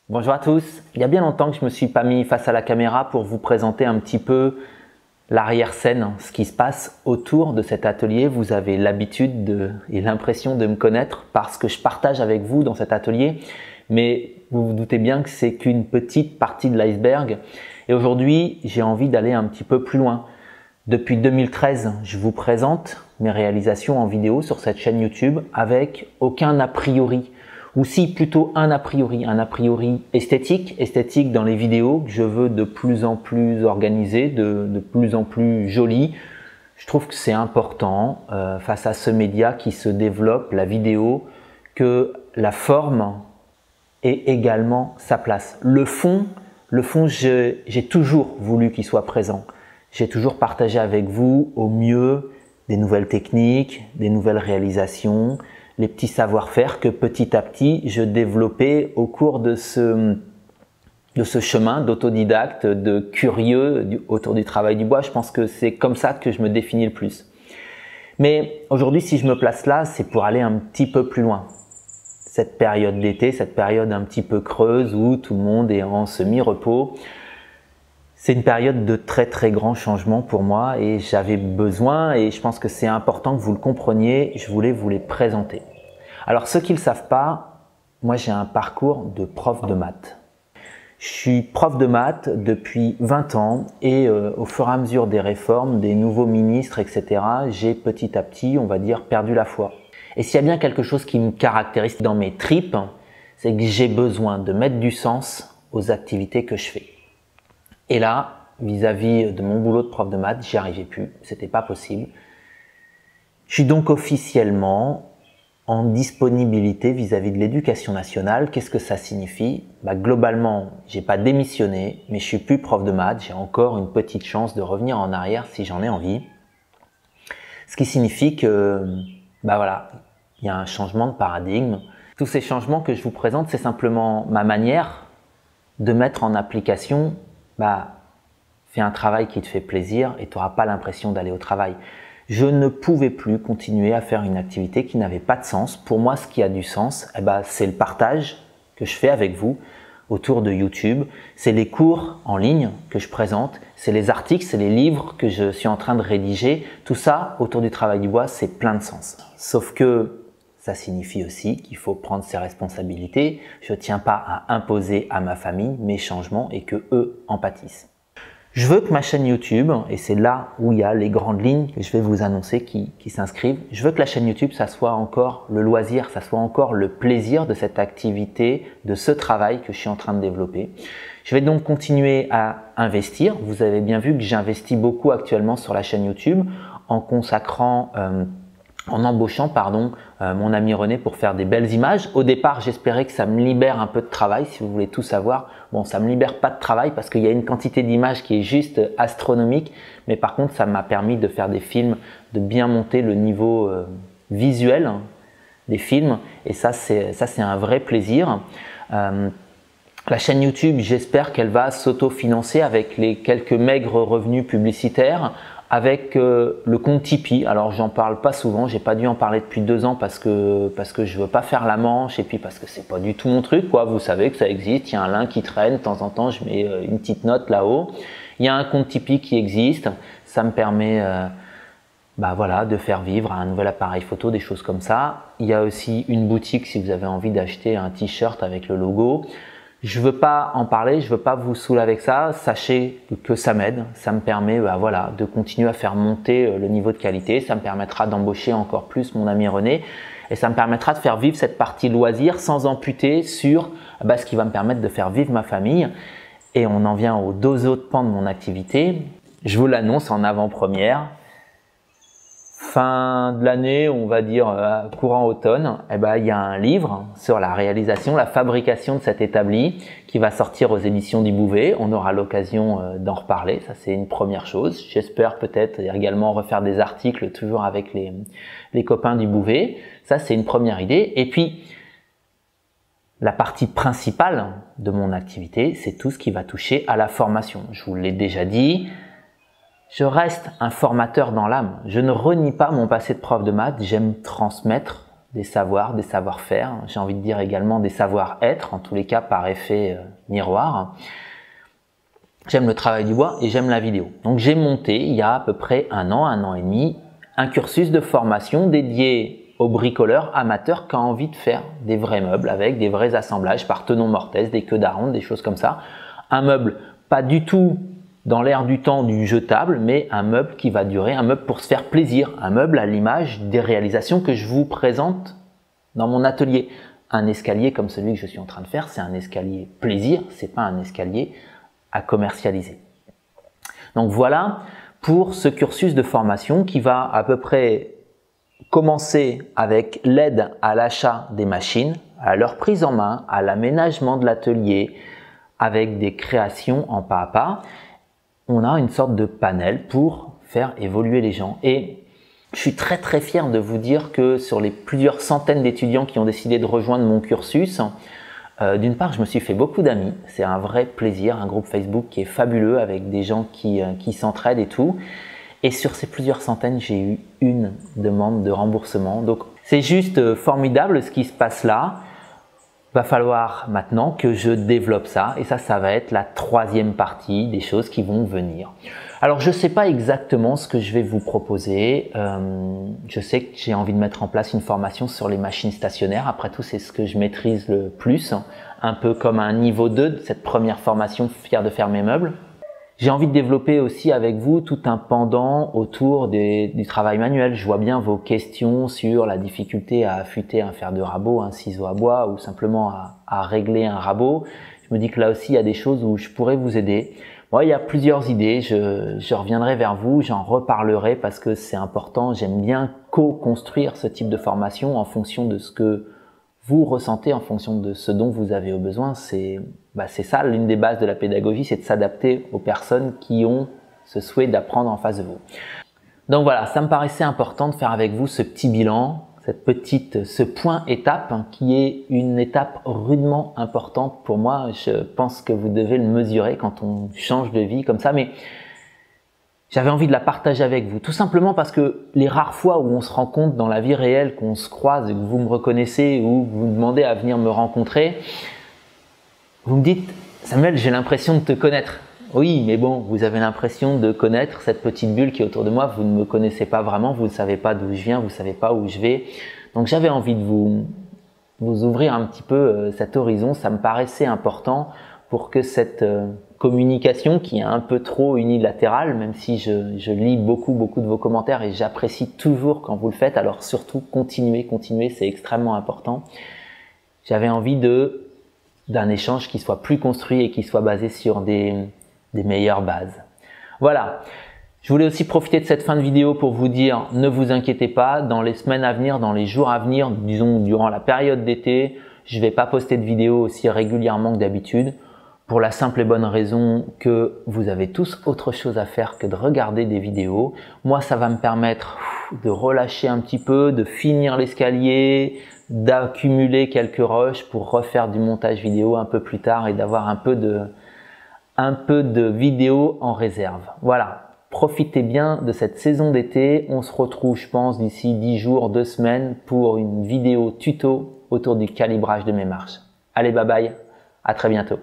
Bonjour à tous, il y a bien longtemps que je ne me suis pas mis face à la caméra pour vous présenter un petit peu l'arrière-scène, ce qui se passe autour de cet atelier. Vous avez l'habitude et l'impression de me connaître parce que je partage avec vous dans cet atelier, mais vous vous doutez bien que c'est qu'une petite partie de l'iceberg. Et aujourd'hui, j'ai envie d'aller un petit peu plus loin. Depuis 2013, je vous présente mes réalisations en vidéo sur cette chaîne YouTube avec aucun a priori. Ou si plutôt un a priori esthétique dans les vidéos que je veux de plus en plus organisé, de plus en plus joli. Je trouve que c'est important face à ce média qui se développe, la vidéo, que la forme ait également sa place. Le fond, j'ai toujours voulu qu'il soit présent. J'ai toujours partagé avec vous au mieux des nouvelles techniques, des nouvelles réalisations, les petits savoir-faire que petit à petit je développais au cours de ce chemin d'autodidacte, de curieux autour du travail du bois. Je pense que c'est comme ça que je me définis le plus. Mais aujourd'hui, si je me place là, c'est pour aller un petit peu plus loin. Cette période d'été, cette période un petit peu creuse où tout le monde est en semi-repos, c'est une période de très très grands changements pour moi et j'avais besoin, et je pense que c'est important que vous le compreniez, je voulais vous les présenter. Alors ceux qui ne le savent pas, moi j'ai un parcours de prof de maths. Je suis prof de maths depuis 20 ans et au fur et à mesure des réformes, des nouveaux ministres, etc., j'ai petit à petit, on va dire, perdu la foi. Et s'il y a bien quelque chose qui me caractérise dans mes tripes, c'est que j'ai besoin de mettre du sens aux activités que je fais. Et là, vis-à-vis de mon boulot de prof de maths, j'y arrivais plus, c'était pas possible. Je suis donc officiellement en disponibilité vis-à-vis de l'éducation nationale. Qu'est-ce que ça signifie? Globalement, j'ai pas démissionné, mais je suis plus prof de maths. J'ai encore une petite chance de revenir en arrière si j'en ai envie. Ce qui signifie que, voilà, il y a un changement de paradigme. Tous ces changements que je vous présente, c'est simplement ma manière de mettre en application. Fais un travail qui te fait plaisir et tu n'auras pas l'impression d'aller au travail. Je ne pouvais plus continuer à faire une activité qui n'avait pas de sens. Pour moi, ce qui a du sens, c'est le partage que je fais avec vous autour de YouTube. C'est les cours en ligne que je présente, c'est les articles, c'est les livres que je suis en train de rédiger. Tout ça autour du travail du bois, c'est plein de sens. Sauf que ça signifie aussi qu'il faut prendre ses responsabilités. Je ne tiens pas à imposer à ma famille mes changements et que eux en pâtissent. Je veux que ma chaîne YouTube, et c'est là où il y a les grandes lignes que je vais vous annoncer qui s'inscrivent, je veux que la chaîne YouTube, ça soit encore le loisir, ça soit encore le plaisir de cette activité, de ce travail que je suis en train de développer. Je vais donc continuer à investir. Vous avez bien vu que j'investis beaucoup actuellement sur la chaîne YouTube en embauchant mon ami René pour faire des belles images. Au départ, j'espérais que ça me libère un peu de travail, si vous voulez tout savoir. Bon, ça me libère pas de travail parce qu'il y a une quantité d'images qui est juste astronomique, mais par contre, ça m'a permis de faire des films, de bien monter le niveau visuel des films, et ça c'est un vrai plaisir. La chaîne YouTube, j'espère qu'elle va s'autofinancer avec les quelques maigres revenus publicitaires, avec le compte Tipeee. Alors j'en parle pas souvent, j'ai pas dû en parler depuis 2 ans parce que je veux pas faire la manche et puis parce que c'est pas du tout mon truc, quoi. Vous savez que ça existe, il y a un lien qui traîne, de temps en temps je mets une petite note là-haut. Il y a un compte Tipeee qui existe, ça me permet de faire vivre un nouvel appareil photo, des choses comme ça. Il y a aussi une boutique si vous avez envie d'acheter un t-shirt avec le logo. Je veux pas en parler, je veux pas vous saouler avec ça. Sachez que ça m'aide, ça me permet de continuer à faire monter le niveau de qualité. Ça me permettra d'embaucher encore plus mon ami René et ça me permettra de faire vivre cette partie loisir sans amputer sur ce qui va me permettre de faire vivre ma famille. Et on en vient aux 2 autres pans de mon activité. Je vous l'annonce en avant-première. Fin de l'année, on va dire courant automne, il y a un livre sur la réalisation, la fabrication de cet établi qui va sortir aux éditions du Bouvet. On aura l'occasion d'en reparler, ça c'est une première chose. J'espère peut-être également refaire des articles toujours avec les copains du Bouvet. Ça c'est une première idée. Et puis la partie principale de mon activité, c'est tout ce qui va toucher à la formation. Je vous l'ai déjà dit. Je reste un formateur dans l'âme. Je ne renie pas mon passé de prof de maths. J'aime transmettre des savoirs, des savoir-faire, j'ai envie de dire également des savoir-être, en tous les cas par effet miroir. J'aime le travail du bois et j'aime la vidéo. Donc j'ai monté il y a à peu près un an et demi, un cursus de formation dédié aux bricoleurs amateurs qui ont envie de faire des vrais meubles avec des vrais assemblages par Tenon Mortez, des queues d'aronde, des choses comme ça. Un meuble pas du tout dans l'air du temps du jetable, mais un meuble qui va durer, un meuble pour se faire plaisir, un meuble à l'image des réalisations que je vous présente dans mon atelier. Un escalier comme celui que je suis en train de faire, c'est un escalier plaisir, c'est pas un escalier à commercialiser. Donc voilà pour ce cursus de formation qui va à peu près commencer avec l'aide à l'achat des machines, à leur prise en main, à l'aménagement de l'atelier, avec des créations en pas à pas. On a une sorte de panel pour faire évoluer les gens. Et je suis très fier de vous dire que sur les plusieurs centaines d'étudiants qui ont décidé de rejoindre mon cursus, d'une part, je me suis fait beaucoup d'amis. C'est un vrai plaisir, un groupe Facebook qui est fabuleux avec des gens qui s'entraident et tout. Et sur ces plusieurs centaines, j'ai eu une demande de remboursement. Donc, c'est juste formidable ce qui se passe là. Va falloir maintenant que je développe ça et ça va être la troisième partie des choses qui vont venir. Alors je ne sais pas exactement ce que je vais vous proposer, je sais que j'ai envie de mettre en place une formation sur les machines stationnaires, après tout c'est ce que je maîtrise le plus, un peu comme un niveau 2 de cette première formation fier de faire mes meubles. J'ai envie de développer aussi avec vous tout un pendant autour du travail manuel. Je vois bien vos questions sur la difficulté à affûter un fer de rabot, un ciseau à bois ou simplement à régler un rabot. Je me dis que là aussi il y a des choses où je pourrais vous aider. Moi, il y a plusieurs idées, je reviendrai vers vous, j'en reparlerai parce que c'est important. J'aime bien co-construire ce type de formation en fonction de ce que vous ressentez, en fonction de ce dont vous avez besoin. C'est ça, l'une des bases de la pédagogie, c'est de s'adapter aux personnes qui ont ce souhait d'apprendre en face de vous. Donc voilà, ça me paraissait important de faire avec vous ce petit bilan, ce point étape qui est une étape rudement importante pour moi. Je pense que vous devez le mesurer quand on change de vie comme ça, mais j'avais envie de la partager avec vous, tout simplement parce que les rares fois où on se rencontre dans la vie réelle, qu'on se croise et que vous me reconnaissez ou que vous me demandez à venir me rencontrer, vous me dites « Samuel, j'ai l'impression de te connaître ». Oui, mais bon, vous avez l'impression de connaître cette petite bulle qui est autour de moi, vous ne me connaissez pas vraiment, vous ne savez pas d'où je viens, vous ne savez pas où je vais. Donc j'avais envie de vous ouvrir un petit peu cet horizon, ça me paraissait important pour que cette communication qui est un peu trop unilatérale, même si je lis beaucoup de vos commentaires et j'apprécie toujours quand vous le faites, alors surtout continuez, c'est extrêmement important. J'avais envie d'un échange qui soit plus construit et qui soit basé sur des meilleures bases. Voilà. Je voulais aussi profiter de cette fin de vidéo pour vous dire, ne vous inquiétez pas, dans les semaines à venir, dans les jours à venir, disons durant la période d'été, je ne vais pas poster de vidéos aussi régulièrement que d'habitude, pour la simple et bonne raison que vous avez tous autre chose à faire que de regarder des vidéos. Moi, ça va me permettre de relâcher un petit peu, de finir l'escalier, d'accumuler quelques rushs pour refaire du montage vidéo un peu plus tard et d'avoir un peu de vidéos en réserve. Voilà. Profitez bien de cette saison d'été. On se retrouve, je pense, d'ici 10 jours, 2 semaines pour une vidéo tuto autour du calibrage de mes marches. Allez, bye bye. À très bientôt.